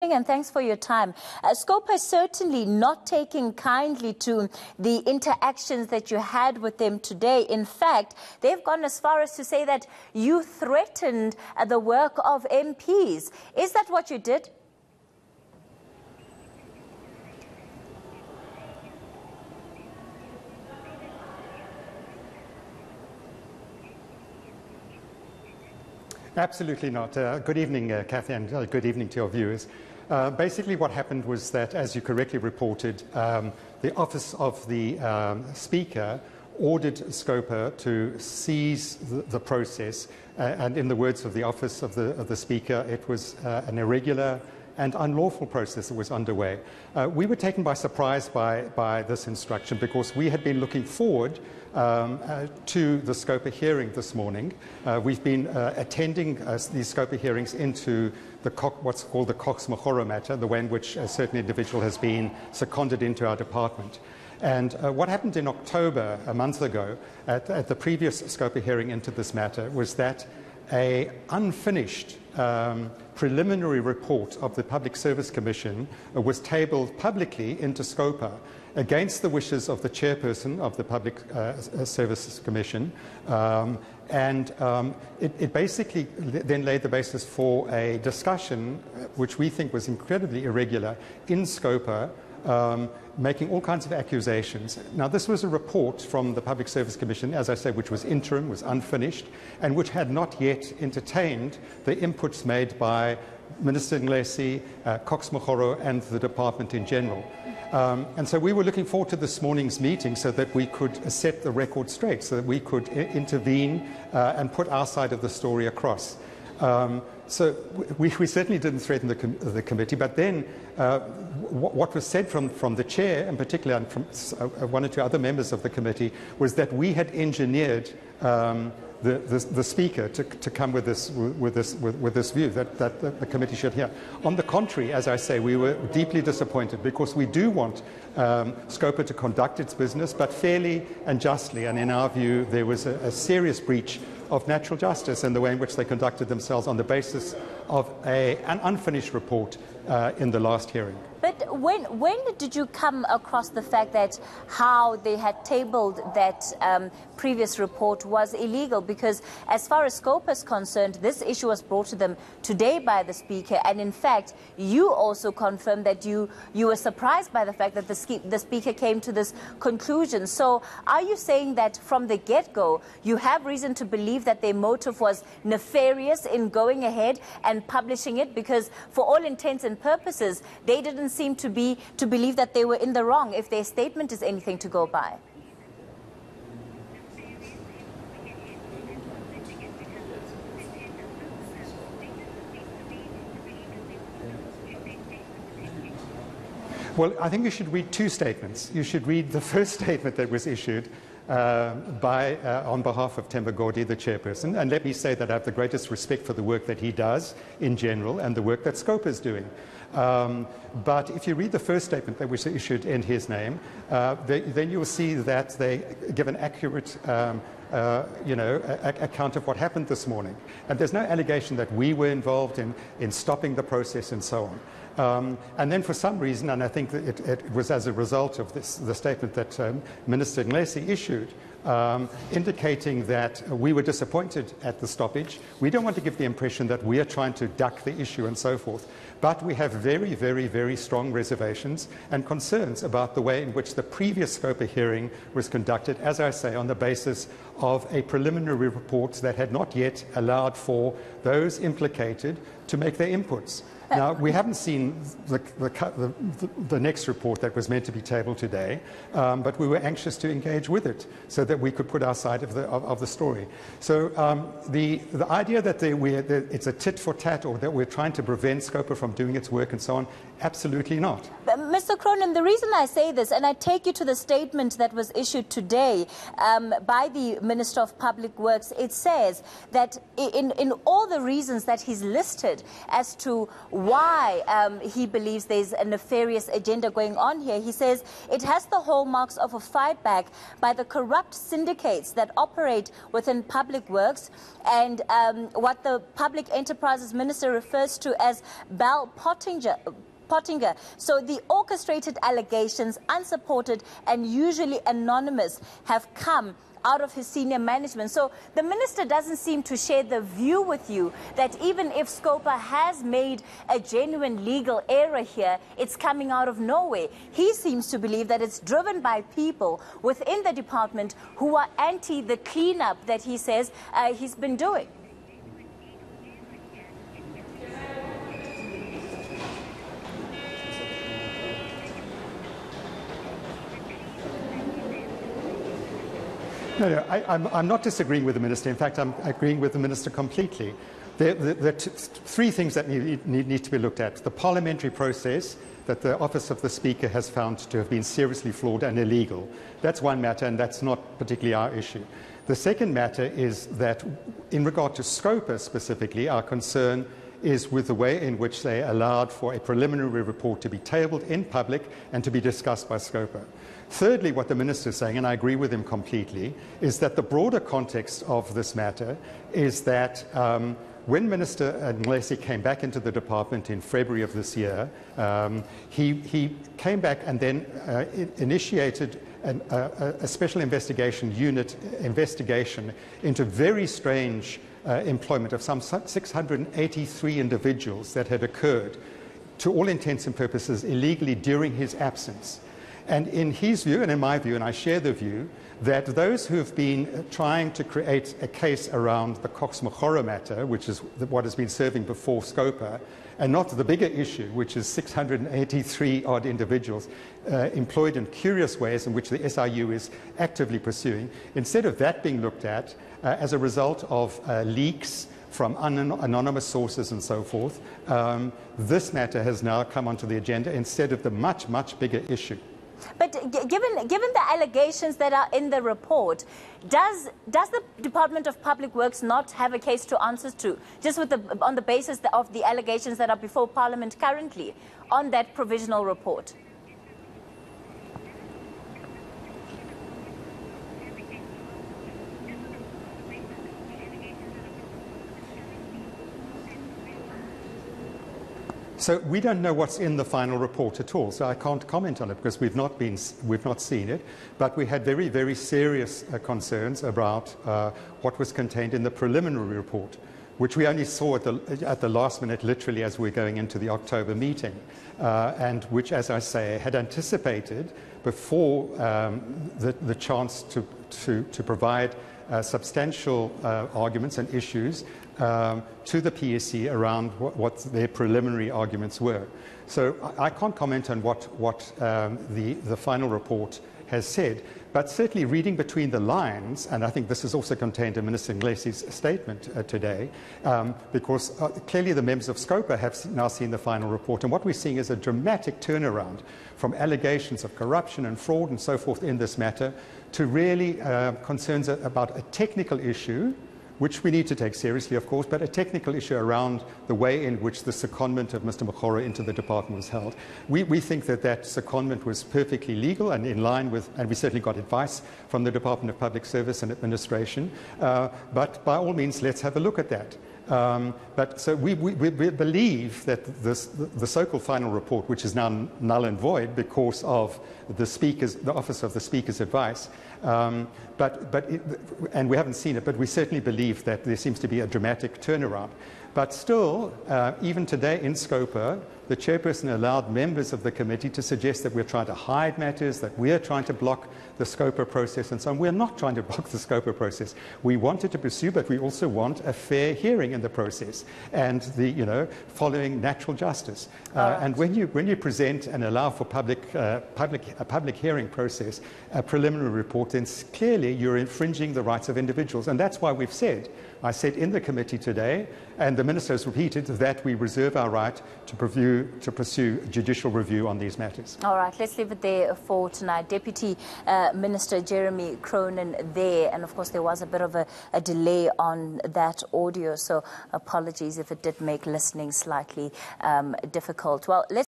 And thanks for your time. Scopa is certainly not taking kindly to the interactions that you had with them today. In fact, they've gone as far as to say that you threatened the work of MPs. Is that what you did? Absolutely not. Good evening, Kathy, and good evening to your viewers. Basically what happened was that, as you correctly reported, the Office of the Speaker ordered Scopa to seize the process, and in the words of the Office of the Speaker, it was an irregular and unlawful process that was underway. We were taken by surprise by this instruction because we had been looking forward to the Scopa hearing this morning. We've been attending these Scopa hearings into what's called the Cox Mahoro matter, the way in which a certain individual has been seconded into our department. And what happened in October, a month ago, at the previous Scopa hearing into this matter, was that an unfinished preliminary report of the Public Service Commission was tabled publicly into Scopa against the wishes of the chairperson of the Public Services Commission, it basically then laid the basis for a discussion which we think was incredibly irregular in Scopa, making all kinds of accusations. Now, this was a report from the Public Service Commission, as I say, which was interim, was unfinished, and which had not yet entertained the inputs made by Minister Nglesi, Cox Mahoro, and the department in general. And so we were looking forward to this morning's meeting so that we could set the record straight, so that we could intervene and put our side of the story across. So we certainly didn't threaten the committee, but then what was said from the chair, in particular, and from one or two other members of the committee, was that we had engineered the speaker to come with this view that the committee should hear. On the contrary, as I say, we were deeply disappointed because we do want Scopa to conduct its business, but fairly and justly. And in our view, there was a serious breach of natural justice in the way in which they conducted themselves on the basis of an unfinished report in the last hearing. But when did you come across the fact that how they had tabled that previous report was illegal? Because as far as Scopa is concerned, this issue was brought to them today by the Speaker. And in fact, you also confirmed that you were surprised by the fact that the Speaker came to this conclusion. So are you saying that from the get-go, you have reason to believe that their motive was nefarious in going ahead and publishing it? Because for all intents and purposes, they didn't seem to believe that they were in the wrong, if their statement is anything to go by. Well, I think you should read two statements. You should read the first statement that was issued on behalf of Themba Godi, the chairperson, and let me say that I have the greatest respect for the work that he does in general and the work that Scopa is doing. But if you read the first statement that was issued in his name, then you'll see that they give an accurate account of what happened this morning. And there's no allegation that we were involved in stopping the process and so on. And then for some reason, and I think that it was as a result of the statement that Minister Nglesi issued, indicating that we were disappointed at the stoppage. We don't want to give the impression that we are trying to duck the issue and so forth, but we have very, very, very strong reservations and concerns about the way in which the previous Scopa hearing was conducted, as I say, on the basis of a preliminary report that had not yet allowed for those implicated to make their inputs. Now, we haven't seen the next report that was meant to be tabled today, but we were anxious to engage with it so that we could put our side of the story. So the idea that it's a tit for tat or that we're trying to prevent Scopa from doing its work and so on, absolutely not. Mr. Cronin, the reason I say this, and I take you to the statement that was issued today by the Minister of Public Works, it says that in all the reasons that he's listed as to why he believes there's a nefarious agenda going on here, he says it has the hallmarks of a fight back by the corrupt syndicates that operate within public works and what the Public Enterprises Minister refers to as Bell Pottinger. So the orchestrated allegations, unsupported and usually anonymous, have come out of his senior management. So the minister doesn't seem to share the view with you that even if Scopa has made a genuine legal error here, it's coming out of nowhere. He seems to believe that it's driven by people within the department who are anti the cleanup that he says he's been doing. No, I'm not disagreeing with the minister. In fact, I'm agreeing with the minister completely. There are three things that need to be looked at. The parliamentary process that the Office of the Speaker has found to have been seriously flawed and illegal. That's one matter, and that's not particularly our issue. The second matter is that, in regard to Scopa specifically, our concern is with the way in which they allowed for a preliminary report to be tabled in public and to be discussed by Scopa. Thirdly, what the minister is saying, and I agree with him completely, is that the broader context of this matter is that when Minister Nglesi came back into the department in February of this year, he came back and then initiated a special investigation unit investigation into very strange employment of some 683 individuals that had occurred, to all intents and purposes, illegally during his absence. And in his view, and in my view, and I share the view, that those who have been trying to create a case around the Cox-Mokgoro matter, which is what has been serving before Scopa, and not the bigger issue, which is 683 odd individuals employed in curious ways in which the SIU is actively pursuing, instead of that being looked at as a result of leaks from anonymous sources and so forth, this matter has now come onto the agenda instead of the much, much bigger issue. But given the allegations that are in the report, does the Department of Public Works not have a case to answer to, just on the basis of the allegations that are before Parliament currently on that provisional report? So we don't know what's in the final report at all, so I can't comment on it because we've not seen it. But we had very, very serious concerns about what was contained in the preliminary report, which we only saw at the last minute, literally as we were going into the October meeting, and which, as I say, had anticipated before the chance to provide substantial arguments and issues to the PSC around what their preliminary arguments were. So I can't comment on what the final report has said, but certainly reading between the lines, and I think this is also contained in Minister Nglesi's statement today, because clearly the members of Scopa have now seen the final report, and what we're seeing is a dramatic turnaround from allegations of corruption and fraud and so forth in this matter to really concerns about a technical issue, which we need to take seriously, of course, but a technical issue around the way in which the secondment of Mr. Mokgoro into the department was held. We think that secondment was perfectly legal and in line with, and we certainly got advice from the Department of Public Service and Administration, but by all means, let's have a look at that. But so we believe that the so-called final report, which is now null and void because of the Office of the Speaker's advice, and we haven't seen it, but we certainly believe that there seems to be a dramatic turnaround. But still, even today in Scopa, the chairperson allowed members of the committee to suggest that we're trying to hide matters, that we're trying to block the Scopa process and so on. We're not trying to block the Scopa process. We wanted to pursue, but we also want a fair hearing in the process and following natural justice. And when you present and allow for a public hearing process, a preliminary report, then clearly you're infringing the rights of individuals. And that's why I said in the committee today, and the Minister has repeated that we reserve our right to pursue judicial review on these matters. All right, let's leave it there for tonight. Deputy Minister Jeremy Cronin there, and of course there was a bit of a delay on that audio, so apologies if it did make listening slightly difficult. Well, let's